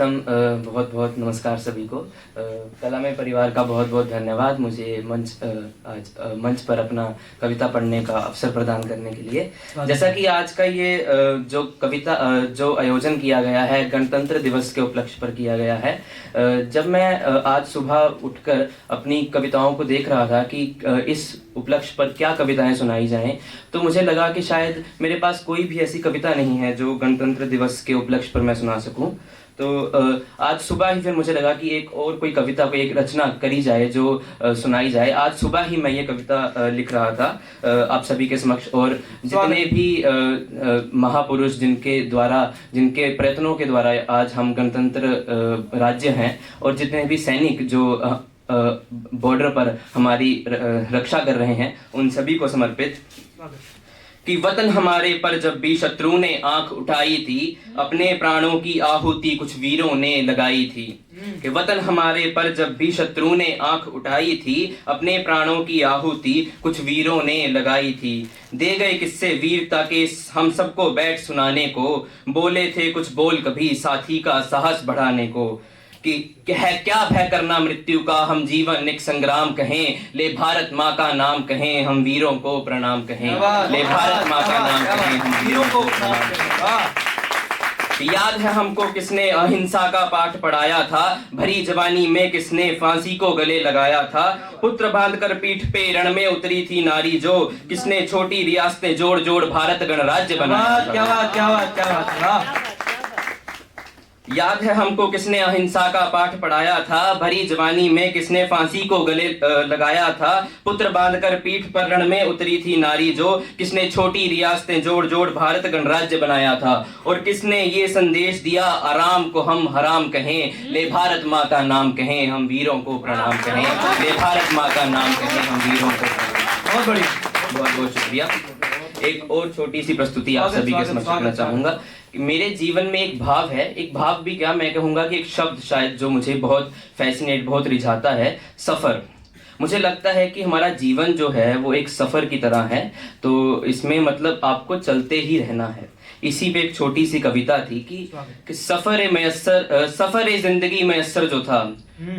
सर्वप्रथम बहुत बहुत नमस्कार सभी को। कलामय परिवार का बहुत बहुत धन्यवाद मुझे आज मंच पर अपना कविता पढ़ने का अवसर प्रदान करने के लिए। जैसा कि आज का ये जो आयोजन किया गया है गणतंत्र दिवस के उपलक्ष्य पर किया गया है। जब मैं आज सुबह उठकर अपनी कविताओं को देख रहा था कि इस उपलक्ष्य पर क्या कविताएं सुनाई जाएं, तो मुझे लगा कि शायद मेरे पास कोई भी ऐसी कविता नहीं है जो गणतंत्र दिवस के उपलक्ष्य पर मैं सुना सकूं। तो आज सुबह ही फिर मुझे लगा कि एक और कोई कविता को एक रचना करी जाए जो सुनाई जाए। आज सुबह ही मैं ये कविता लिख रहा था आप सभी के समक्ष, और जितने भी महापुरुष जिनके प्रयत्नों के द्वारा आज हम गणतंत्र राज्य हैं, और जितने भी सैनिक जो बॉर्डर पर हमारी रक्षा कर रहे हैं, उन सभी को समर्पित। कि वतन हमारे पर जब भी शत्रु ने आंख उठाई थी, अपने प्राणों की आहुति कुछ वीरों ने लगाई थी। कि वतन हमारे पर जब भी शत्रु ने आंख उठाई थी, अपने प्राणों की आहुति कुछ वीरों ने लगाई थी। दे गए किससे वीरता के हम सबको बैठ सुनाने को, बोले थे कुछ बोल कभी साथी का साहस बढ़ाने को। कि है क्या भय करना मृत्यु का, हम जीवन एक संग्राम कहें, ले भारत माँ का नाम कहें, हम वीरों को प्रणाम कहें। ले भारत माँ का नाम कहें, हम वीरों को प्रणाम कहें। याद है हमको किसने अहिंसा का पाठ पढ़ाया था, भरी जवानी में किसने फांसी को गले लगाया था। पुत्र बांधकर पीठ पे रण में उतरी थी नारी जो, किसने छोटी रियासतें जोड़ जोड़ भारत गणराज्य बनाया था। क्या बात, क्या बात, क्या बात। याद है हमको किसने अहिंसा का पाठ पढ़ाया था, भरी जवानी में किसने फांसी को गले लगाया था। पुत्र बांधकर पीठ पर रण में उतरी थी नारी जो, किसने छोटी रियासतें जोड़ जोड़ भारत गणराज्य बनाया था। और किसने ये संदेश दिया आराम को हम हराम कहें, ले भारत माँ का नाम कहें, हम वीरों को प्रणाम कहें। ले भारत माँ का नाम कहें, हम वीरों को प्रणाम। बहुत बढ़िया, बहुत बहुत शुक्रिया। एक और छोटी सी प्रस्तुति आप सभी के समक्ष रखना चाहूंगा। मेरे जीवन में एक भाव है, एक भाव भी क्या मैं कहूंगा कि एक शब्द शायद जो मुझे बहुत बहुत रिझाता है, सफर। मुझे लगता है कि हमारा जीवन जो है वो एक सफर की तरह है, तो इसमें मतलब आपको चलते ही रहना है। इसी पे एक छोटी सी कविता थी कि सफर जिंदगी मैसर जो था,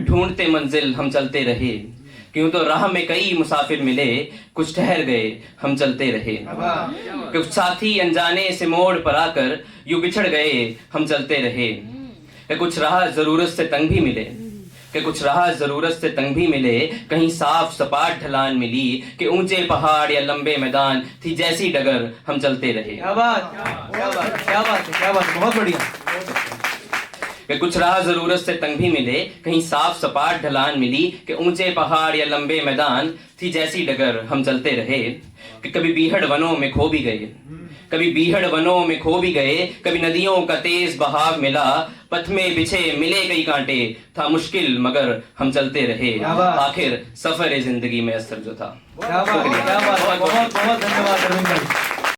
ढूंढते मंजिल हम चलते रहे। क्यों तो राह में कई मुसाफिर मिले, कुछ ठहर गए हम चलते रहे। कुछ साथी अनजाने से मोड़ पर आकर यूं बिछड़ गए हम चलते रहे। कुछ राह जरूरत से तंग भी मिले, कि कुछ राह जरूरत से तंग भी मिले, कहीं साफ सपाट ढलान मिली, कि ऊंचे पहाड़ या लंबे मैदान थी जैसी डगर हम चलते रहे। क्या बात, क्या बात, क्या बात, क्या बात, बहुत बढ़िया। कि कुछ राह जरूरत से तंग भी मिले, कहीं साफ सपाट ढलान मिली, कि ऊंचे पहाड़ या लंबे मैदान थी जैसी डगर हम चलते रहे। कि कभी बीहड़ वनों में खो भी गए, कभी बीहड़ वनों में खो भी गए, कभी नदियों का तेज बहाव मिला, पथ में बिछे मिले कई कांटे, था मुश्किल मगर हम चलते रहे। आखिर सफर जिंदगी में असर जो था। बहुत बहुत धन्यवाद अरविंद भाई।